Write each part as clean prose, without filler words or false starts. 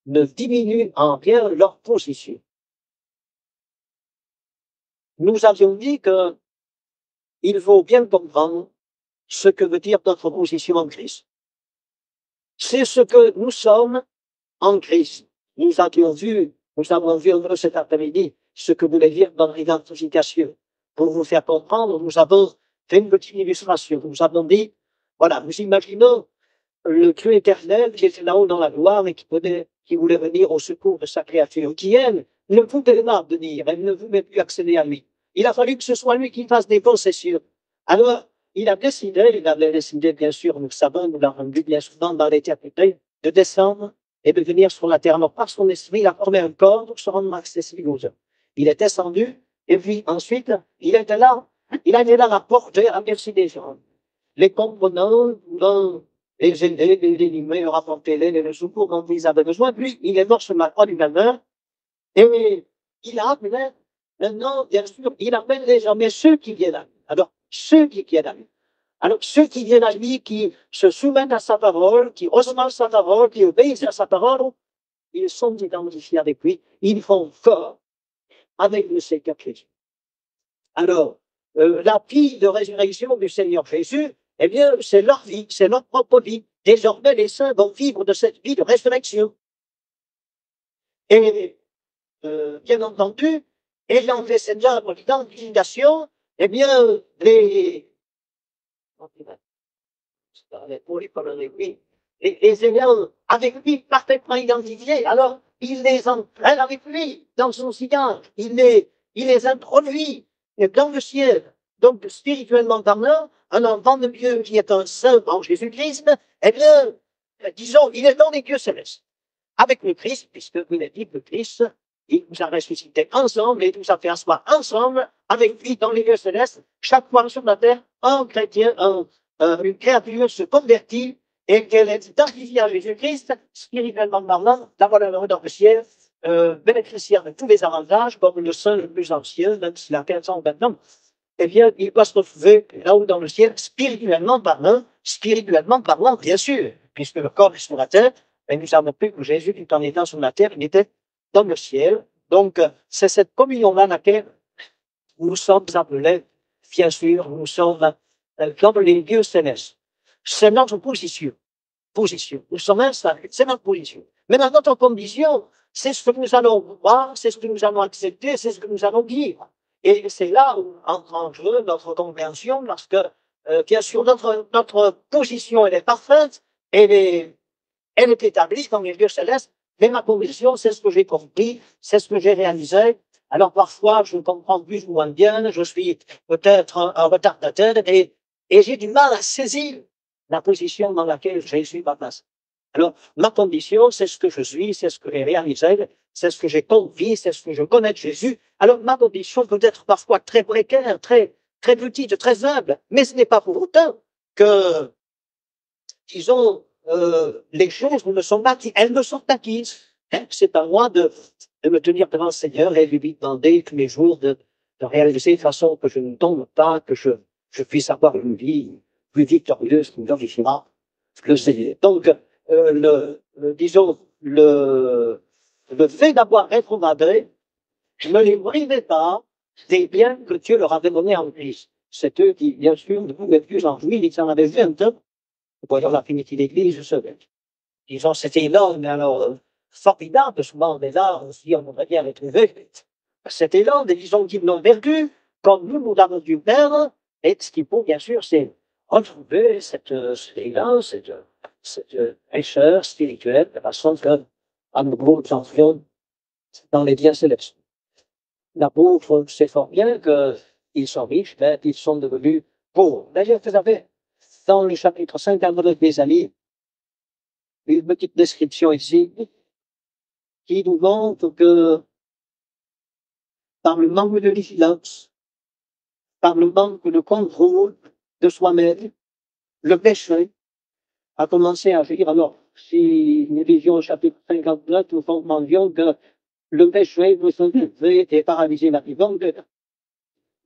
ne diminue en rien leur position. Nous avions dit qu'il faut bien comprendre ce que veut dire notre position en Christ. C'est ce que nous sommes en Christ. Nous avons vu cet après-midi ce que voulait dire dans l'identification. Pour vous faire comprendre, nous avons fait une petite illustration. Nous avons dit, voilà, nous imaginons le Dieu éternel qui était là-haut dans la gloire et qui voulait venir au secours de sa créature, qui, elle, ne pouvait pas venir, elle ne voulait plus accéder à lui. Il a fallu que ce soit lui qui fasse des concessions. Alors, il avait décidé, bien sûr, nous savons, nous l'avons vu bien souvent dans l'éternité, de descendre et de venir sur la terre. Alors, par son esprit, il a formé un corps pour se rendre accessible aux hommes. Il est descendu, et puis ensuite, il était là à porter à merci des gens. Les comprenants, les aider, les délivrer, leur apporter l'aide et le secours dont ils avaient besoin. Puis, il est mort sur la croix du malheur, et il a appelé, maintenant, bien sûr, il appelle désormais ceux qui viennent à lui. Alors, ceux qui viennent à lui. Alors, ceux qui viennent à lui, qui se soumettent à sa parole, qui osent sa parole, qui obéissent à sa parole, ils sont identifiés avec lui, ils font corps avec le Seigneur Jésus. Alors, la vie de résurrection du Seigneur Jésus, eh bien, c'est leur vie, c'est leur propre vie. Désormais, les saints vont vivre de cette vie de résurrection. Et, bien entendu, ayant fait cette œuvre d'identification, eh bien, les ayant avec lui parfaitement identifiés, alors il les entraîne avec lui dans son sillage, il les introduit dans le ciel. Donc, spirituellement parlant, un enfant de Dieu qui est un saint en Jésus-Christ, eh bien, disons, il est dans les lieux célestes. Avec le Christ, puisque vous l'avez dit, le Christ, il nous a ressuscités ensemble et nous a fait asseoir ensemble avec lui dans les lieux célestes. Chaque fois sur la terre, un chrétien, une créature se convertit et qu'elle est identifiée à Jésus-Christ, spirituellement parlant, d'avoir le dans le ciel, bénéficiaire de tous les avantages, comme le saint le plus ancien, même s'il a 15 ans maintenant, eh bien, il va se retrouver là-haut dans le ciel, spirituellement parlant, bien sûr, puisque le corps est sur la terre, mais nous savons plus que Jésus, tout en étant sur la terre, il était dans le ciel. Donc, c'est cette communion-là laquelle nous sommes appelés, bien sûr, nous sommes comme les lieux célestes. C'est notre position. Nous sommes installés, c'est notre position. Mais dans notre condition, c'est ce que nous allons voir, c'est ce que nous allons accepter, c'est ce que nous allons vivre. Et c'est là où entre en jeu notre compréhension, parce que, bien sûr, notre position, elle est parfaite, elle est établie dans les lieux célestes, mais ma conviction, c'est ce que j'ai compris, c'est ce que j'ai réalisé. Alors, parfois, je comprends plus ou moins bien, je suis peut-être un retardataire, et j'ai du mal à saisir la position dans laquelle Jésus m'a placé. Alors, ma condition, c'est ce que je suis, c'est ce que j'ai réalisé, c'est ce que j'ai compris, c'est ce que je connais de Jésus. Alors, ma condition peut être parfois très précaire, très petite, très humble, mais ce n'est pas pour autant que, disons, les choses ne sont pas, elles me sont acquises. Hein? C'est à moi de me tenir devant le Seigneur et lui demander tous les jours de réaliser de façon que je ne tombe pas, que je puisse avoir une vie plus victorieuse, plus glorifiera le Seigneur. Donc, disons, le fait d'avoir rétrogradé, je ne les privais pas des biens que Dieu leur avait donnés en Christ. C'est eux qui, bien sûr, ne pouvaient plus en jouir, ils en avaient vu un peu. Voyons la primitive église, je sais. Disons, c'était énorme, mais alors, formidable, souvent, mais là, on se dit, on voudrait bien les trouver. C'était énorme, et disons qu'ils l'ont perdu, comme nous l'avons dû perdre, et ce qu'il faut, bien sûr, c'est retrouver cet élan, cette fraîcheur spirituelle, de façon que, à nouveau, nous entrions dans les biens célestes. L'apôtre sait fort bien qu'ils sont riches, mais ils sont devenus pauvres. D'ailleurs, vous avez, dans le chapitre 59 des amis, une petite description ici, qui nous montre que, par le manque de vigilance, par le manque de contrôle de soi-même, le péché a commencé à agir. Alors, si nous lisions au chapitre 59, nous comprendions que le péché nous fait et paralyser la vie. Donc,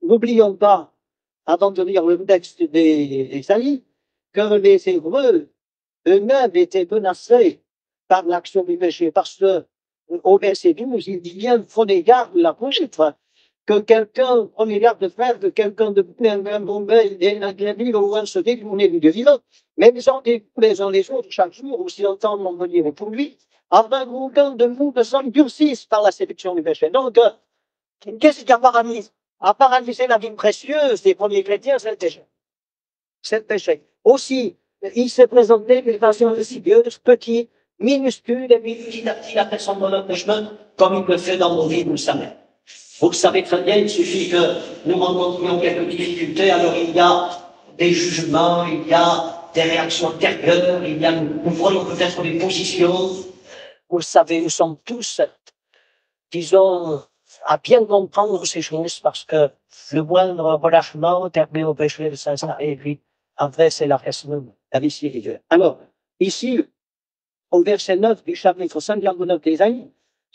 n'oublions pas, avant de lire le texte des Isaïes, que les Hébreux eux-mêmes étaient menacés par l'action du péché. Parce que, au verset 12, il dit bien, prenez garde la prochaine fois que quelqu'un, prenez garde de faire que quelqu'un de un bon bel et l'agréable au moins se détourner du vivant. Mais ils ont des les uns les autres chaque jour, aussi longtemps mon venir pour lui, afin qu'aucun de vous ne s'endurcisse par la séduction du péché. Donc, qu'est-ce qui a paralysé? A paralysé la vie précieuse des premiers chrétiens, c'est le péché. C'est le péché. Aussi, il s'est présenté d'une façon insidieuse, petit, minuscule, et puis petit à petit, il a fait son bonhomme de chemin, comme il le fait dans nos vies, vous le savez. Vous le savez très bien, il suffit que nous rencontrions quelques difficultés, alors il y a des jugements, il y a des réactions intérieures, nous prenons peut-être des positions. Vous le savez, nous sommes tous, disons, à bien comprendre ces choses, parce que le moindre relâchement termine au péché de Saint-Saint, et puis, après, c'est la vie spirituelle. Alors, ici, au verset 9 du chapitre 59 des Aïe,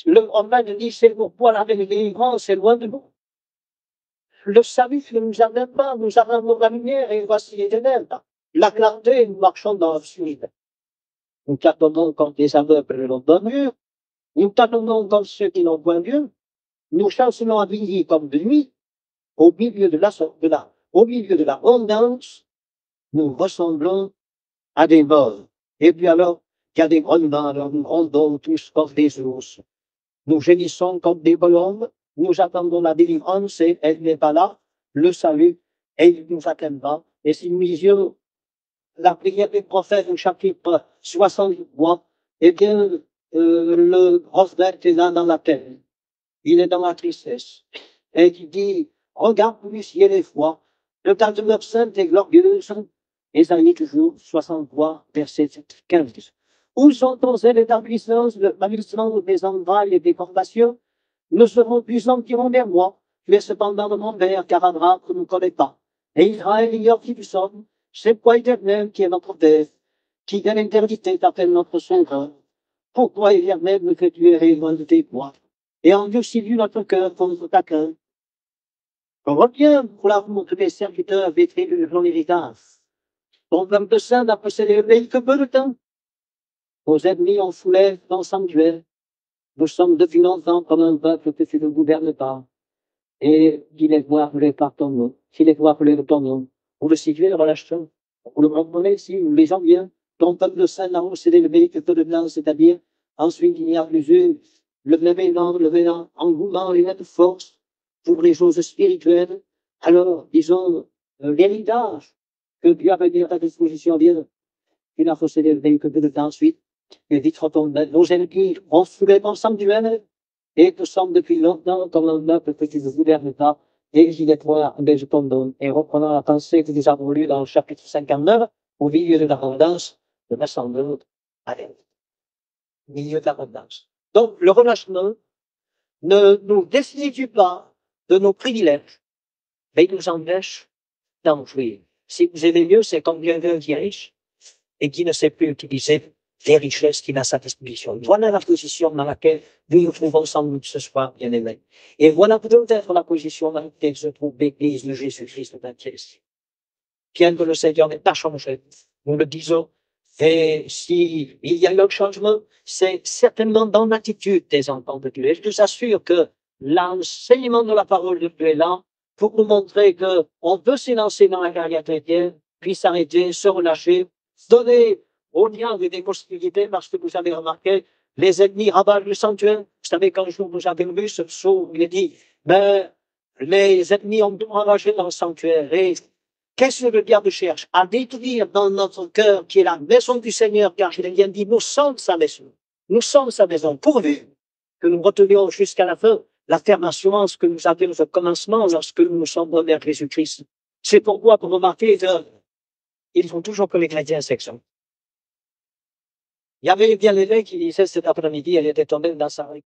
le Romain dit, c'est pourquoi la délivrance c'est loin de nous. Le salut ne nous amène pas, nous amène la lumière, et voici les ténèbres. La clarté, nous marchons dans l'obscurité. Nous tâtonnons comme des aveugles n'ont pas Dieu. Nous tâtonnons comme ceux qui n'ont point Dieu. Nous chancelons à briller comme de nuit. Au milieu de l'abondance, nous ressemblons à des morts. Et puis alors, il y a des grondements, alors nous grondons tous comme des ours. Nous gémissons comme des colombes, nous attendons la délivrance et elle n'est pas là, le salut, et il ne nous attend pas. Et si nous lisions la prière du prophète au chapitre 63, eh bien, le prophète est là dans la terre. Il est dans la tristesse. Et il dit, regarde le ciel et foi, le ta demeure sainte et glorieuse. Ésaïe toujours, 63, verset 15. Où sont ton zèle et ta puissance, le bannissement des entrailles et des formations? Ne seront plus en tirant vers moi, tu es cependant de mon père, car Abraham ne nous connaît pas. Et Israël ignore qui nous sommes, c'est quoi éternel qui est notre père, qui de l'interdité t'appelle notre sauveur. Pourquoi éternel me fais-tu errer loin de tes voies, et endurcis-tu notre cœur contre ta crainte? Reviens pour la route des serviteurs vêtus de ton héritage. Ton peuple de saint n'a possédé le pays que peu de temps. Vos ennemis ont foulé dans le sanctuaire. Nous sommes depuis longtemps comme un peuple que tu ne gouvernes pas. Et qu'il est voulu par ton nom, qu'il est voulu de ton nom. Pour le situer, le relâchons. Pour le comprendre, si nous les gens bien, ton peuple de saint n'a possédé le pays que peu de temps, c'est-à-dire, ensuite il y a plus le même élan, engouement et de force pour les choses spirituelles. Alors, disons, l'héritage que Dieu a mis à ta disposition vient. Il a possédé le pays que peu de temps ensuite. Et vite retourne. Nos ennemis ont foulé ton sanctuaire, et nous sommes depuis longtemps comme un peuple que tu ne gouvernes pas, et qu'il est toi, je t'en donne. Et reprenons la pensée que nous avons lue dans le chapitre 59, au milieu de l'abondance, de me semble, allez, au milieu de l'abondance. Donc, le relâchement ne nous destitue pas de nos privilèges, mais il nous empêche d'en jouir. Si vous aimez mieux, c'est comme quelqu'un qui est riche, et qui ne sait plus utiliser les richesses qu'il a à sa disposition. Voilà la position dans laquelle nous nous trouvons sans doute ce soir, bien aimés. Et voilà peut-être la position dans laquelle se trouve l'Église de Jésus-Christ de Christ. Bien que le Seigneur n'ait pas changé, nous le disons, et s'il y a eu un changement, c'est certainement dans l'attitude des enfants de Dieu. Et je vous assure que l'enseignement de la parole de Dieu est là pour nous montrer qu'on peut s'élancer dans la carrière chrétienne, puis s'arrêter, se relâcher, donner au diable des possibilités, parce que vous avez remarqué, les ennemis ravagent le sanctuaire. Vous savez, quand vous avez lu ce psaume, il est dit, les ennemis ont tout ravagé dans le sanctuaire. Et qu'est-ce que le diable cherche? À détruire dans notre cœur, qui est la maison du Seigneur, car il est bien dit, nous sommes sa maison. Nous sommes sa maison, pourvu que nous retenions jusqu'à la fin la ferme assurance que nous avions au commencement lorsque nous sommes vers Jésus-Christ. C'est pourquoi, pour remarquer, ils font toujours que les chrétiens s'exemptent. Il y avait bien l'élève qui disait cet après-midi, elle était tombée dans sa